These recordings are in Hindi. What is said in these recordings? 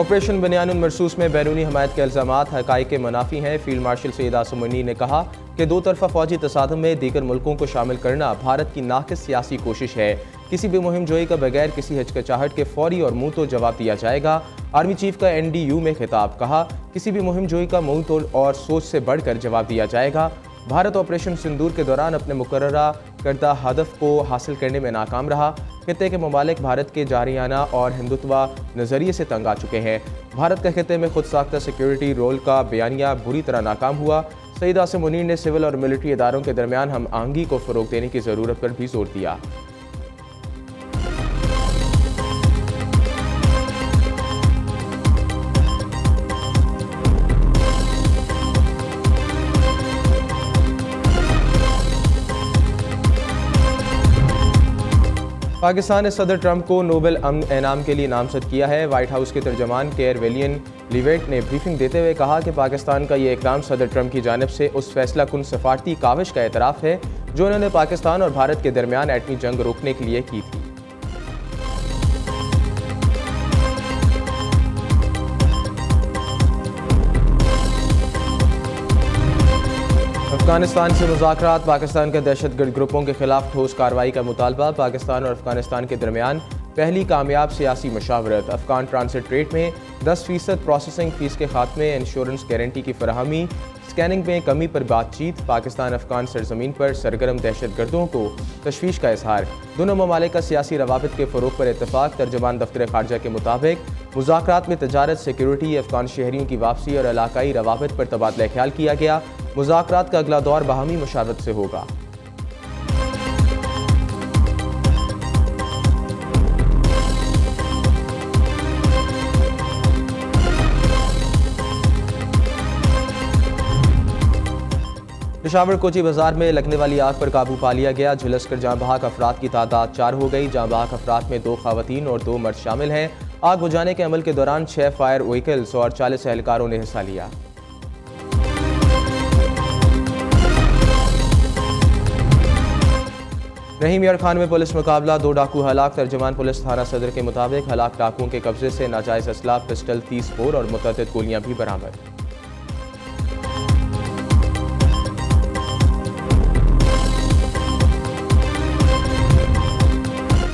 ऑपरेशन बनियानुल मरसूस में बैरूनी हमायत के इल्ज़ामात हक़ाइक़ के मुनाफी हैं। फील्ड मार्शल सैयद आसिम मुनीर ने कहा कि दो तरफ़ा फ़ौजी तसादुम में दीगर मुल्कों को शामिल करना भारत की नाक़िस सियासी कोशिश है। किसी भी मुहिम जोई का बगैर किसी हिचकिचाहट के फौरी और मुँह तो जवाब दिया जाएगा। आर्मी चीफ का NDU में खिताब, कहा किसी भी मुहिम जोई का मुँह तो और सोच से बढ़कर जवाब दिया जाएगा। भारत ऑपरेशन सिंदूर के दौरान अपने मुकर्ररा करदा हदफ को हासिल करने में नाकाम रहा। खित्ते के ममालिक भारत के जारियाना और हिंदुत्वा नज़रिए से तंग आ चुके हैं। भारत का खित्ते में खुद साख्ता सिक्योरिटी रोल का बयानिया बुरी तरह नाकाम हुआ। सैयद आसिम मुनीर ने सिविल और मिलिट्री इदारों के दरमियान हम आहंगी को फ़रोग देने की ज़रूरत पर भी जोर दिया। पाकिस्तान ने सदर ट्रंप को नोबेल अमन इनाम के लिए नामजद किया है। व्हाइट हाउस के तर्जमान केयर वेलियन लिवेट ने ब्रीफिंग देते हुए कहा कि पाकिस्तान का ये इकदाम सदर ट्रंप की जानिब से उस फैसला कुन सफारती काविश का एतराफ़ है जो उन्होंने पाकिस्तान और भारत के दरमियान एटमी जंग रोकने के लिए की थी। अफगानिस्तान से मुज़ाकरात, पाकिस्तान के दहशतगर्द ग्रुपों के खिलाफ ठोस कार्रवाई का मुतालबा। पाकिस्तान और अफगानिस्तान के दरमियान पहली कामयाब सियासी मशावरत। अफगान ट्रांसिट रेट में 10% प्रोसेसिंग फ़ीस के खात्मे, इंश्योरेंस गारंटी की फराहमी, स्कैनिंग में कमी पर बातचीत। पाकिस्तान अफगान सरजमीन पर सरगर्म दहशतगर्दों को तशवीश का इजहार। दोनों ममालिक का सियासी रवाबित के फ़रोग पर इत्तफाक। तर्जमान दफ्तर खारजा के मुताबिक मुज़ाकरात में तजारत, सिक्योरिटी, अफगान शहरियों की वापसी और इलाकाई रवाबित पर तबादला ख्याल किया गया। मुज़ाकरात का अगला दौर बाहमी मुशावरत से होगा। पेशावर कोची बाजार में लगने वाली आग पर काबू पा लिया गया। झुलसकर जाँ बहक अफराद की तादाद 4 हो गई। जाँ बहक अफराद में 2 खवातीन और 2 मर्द शामिल हैं। आग बुझाने के अमल के दौरान 6 फायर व्हीकल्स और 40 एहलकारों ने हिस्सा लिया। रहीम यार खान में पुलिस मुकाबला, 2 डाकू हलाक। तर्जमान पुलिस थाना सदर के मुताबिक हलाक डाकुओं के कब्जे से नाजायज असला, पिस्टल, 30 बोर और मुतअद्दिद गोलियां भी बरामद।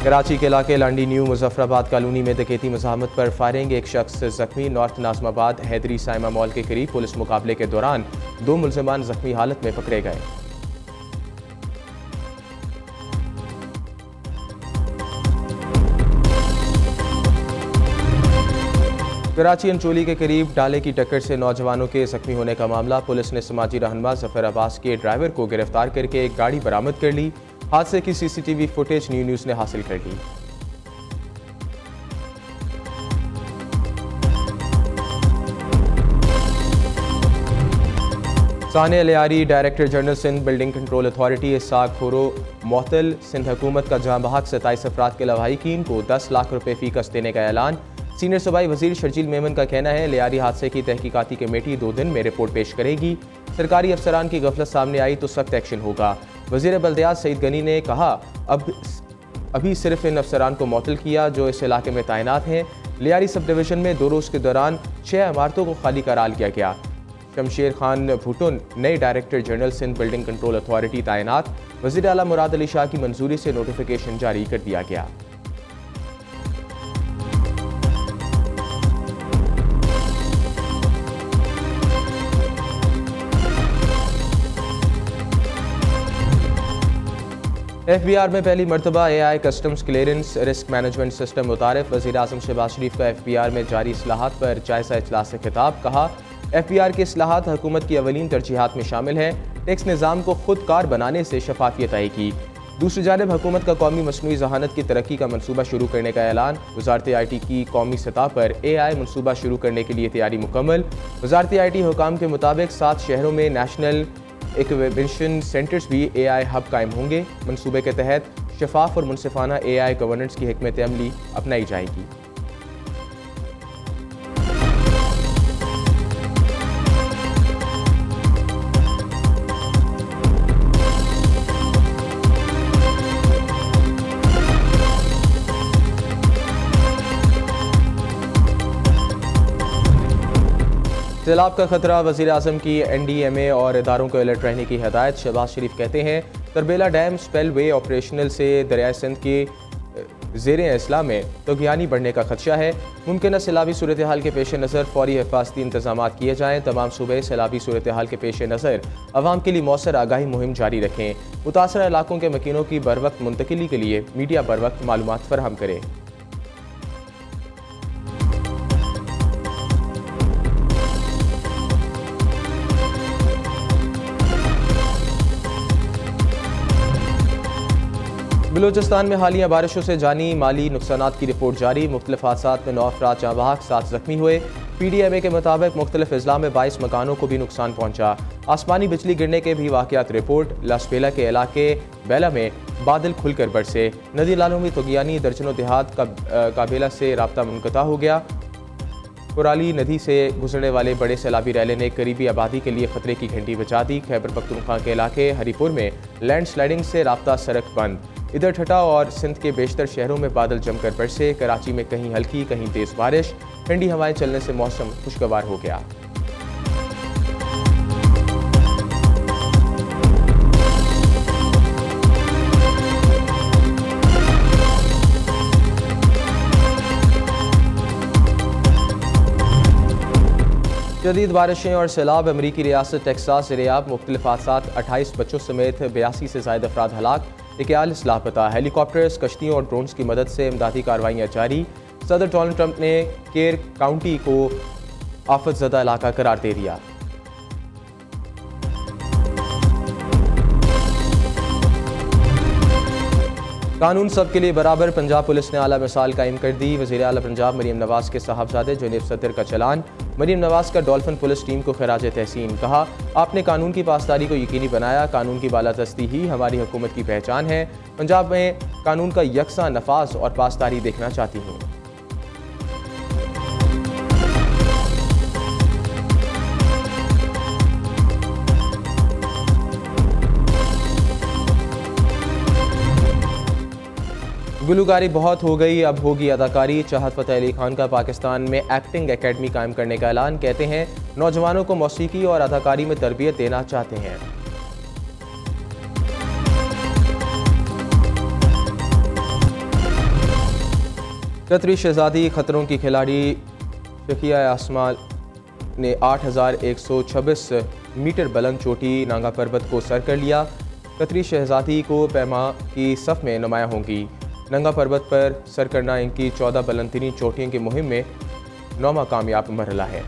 कराची के इलाके लांडी न्यू मुजफ्फराबाद कॉलोनी में डकैती मज़ाहमत पर फायरिंग, एक शख्स जख्मी। नॉर्थ नाज़माबाद हैदरी साइमा मॉल के करीब पुलिस मुकाबले के दौरान 2 मुलज़मान जख्मी हालत में पकड़े गए। कराची अंचोली के करीब डाले की टक्कर से नौजवानों के जख्मी होने का मामला। पुलिस ने समाजी रहनुमा जफर अब्बास के ड्राइवर को गिरफ्तार करके एक गाड़ी बरामद कर ली। हादसे की CCTV फुटेज न्यूज़ ने हासिल कर ली। Sania Lyari, director general Sindh building control authority Ishaq Khoro मोहतल। सिंध हुकूमत का जाँ बहक 27 अफराद के लवाहिकीन को 10 लाख रुपए फीकस देने का ऐलान। सीनियर सूबाई वजीर शर्जील मेमन का कहना है लियारी हादसे की तहकीकाती कमेटी 2 दिन में रिपोर्ट पेश करेगी। सरकारी अफसरान की गफलत सामने आई तो सख्त एक्शन होगा। वजीर बल्दियात सईद गनी ने कहा अभी सिर्फ इन अफसरान को मुअत्तल किया जो इस इलाके में तैनात हैं। लियारी सब डिवीजन में 2 रोज़ के दौरान 6 इमारतों को खाली करार किया गया। शमशेर खान भुट्टो नए director general Sindh building control authority तैनात। वज़ीर आला मुराद अली शाह की मंजूरी से नोटिफिकेशन जारी कर दिया गया। FBR में पहली मरतबा AI customs clearance risk management system मुतारिफ। वज़ीर आज़म शहबाज शरीफ का FBR में जारी इस्लाहात पर जायज़ा इजलास से खिताब, कहा FBR के इस्लाहात हुकूमत की अवलीन तरजीहात में शामिल है। टैक्स निज़ाम को खुद कार बनाने से शफाफियत आएगी। दूसरी जानिब हुकूमत का कौमी मसनूई जहानत की तरक्की का मनसूबा शुरू करने का ऐलान। वज़ारत IT की कौमी सतह पर AI मनसूबा शुरू करने के लिए तैयारी मुकम्मल। वज़ारत IT हुकाम के मुताबिक 7 शहरों में नेशनल इक्विवेशन सेंटर्स भी AI हब कायम होंगे। मनसूबे के तहत शफाफ और मुनसिफाना AI गवर्नेंस की हिकमत अमली अपनाई जाएगी। सैलाब का खतरा, वज़ीर आज़म की NDMA और इदारों को अलर्ट रहने की हदायत। शहबाज शरीफ कहते हैं तरबेला डैम स्पेलवे ऑपरेशनल से दरियाए सिंध की ज़ेरे असला में तगयानी बढ़ने का खदशा है। मुमकिन सैलाबी सूरत हाल के पेश नज़र फौरी हिफाजती इंतजाम किए जाएँ। तमाम सूबे सैलाबी सूरत हाल के पेश नज़र अवाम के लिए मौसर आगाही मुहिम जारी रखें। मुतासरा इलाकों के मकीनों की बर वक्त मुंतकिली के लिए मीडिया बर वक्त मालूमात फराहम करे। बलूचिस्तान में हालिया बारिशों से जानी माली नुकसानात की रिपोर्ट जारी। मुख्तलिफ हादसात में 9 अफराद जाँ बहक, 7 जख्मी हुए। PDMA के मुताबिक मुख्तलिफ अजला में 22 मकानों को भी नुकसान पहुंचा। आसमानी बिजली गिरने के भी वाक़यात रिपोर्ट। लासपेला के इलाके बेला में बादल खुलकर बरसे। नदी नालों में तगयानी, दर्जनों देहात काबेला से रब्ता मुनक़ता हो गया। कुराली नदी से गुजरने वाले बड़े सैलाबी रैले ने करीबी आबादी के लिए खतरे की घंटी बजा दी। खैबर पख्तूनख्वा के इलाके हरीपुर में लैंड स्लाइडिंग से राब्ता सड़क बंद। इधर ठटा और सिंध के बेशतर शहरों में बादल जमकर बरसे। कराची में कहीं हल्की कहीं तेज बारिश। ठंडी हवाएं चलने से मौसम खुशगवार हो गया। शदीद बारिशें और सैलाब। अमरीकी रियासत टेक्सास से रेयाब मुख्तलिफ हादसात, 28 बच्चों समेत 82 से ज़ायद अफराद हलाक, 41 लापता। हेलीकॉप्टर्स, कश्तियों और ड्रोन्स की मदद से इमदादी कार्रवाइयाँ जारी। सदर डोनाल्ड ट्रंप ने केयर काउंटी को आफत ज़दा इलाका करार दे दिया। कानून सब के लिए बराबर, पंजाब पुलिस ने आला मिसाल कायम कर दी। वज़ीर आला पंजाब मरीम नवाज़ के साहबजादे जुनैब सदर का चलान। मरीम नवाज़ का डॉल्फिन पुलिस टीम को खराज तहसीन। कहा आपने कानून की पासदारी को यकीनी बनाया। कानून की बालादस्ती ही हमारी हुकूमत की पहचान है। पंजाब में कानून का यकसा नफाज और पासदारी देखना चाहती हूँ। गुलूकारी बहुत हो गई, अब होगी अदाकारी। चाहत फ़तेह अली खान का पाकिस्तान में एक्टिंग एकेडमी कायम करने का ऐलान। कहते हैं नौजवानों को मौसीकी और अदाकारी में तरबियत देना चाहते हैं। कतरी शहजादी खतरों की खिलाड़ी शकिया आसमान ने 8126 मीटर बुलंद चोटी नांगा पर्वत को सर कर लिया। कतरी शहजादी को पैमा की सफ में नुमाया होंगी। नंगा पर्वत पर सर करना इनकी 14 बुलंद तरीन चोटियों की मुहिम में 9वां कामयाब मरहला है।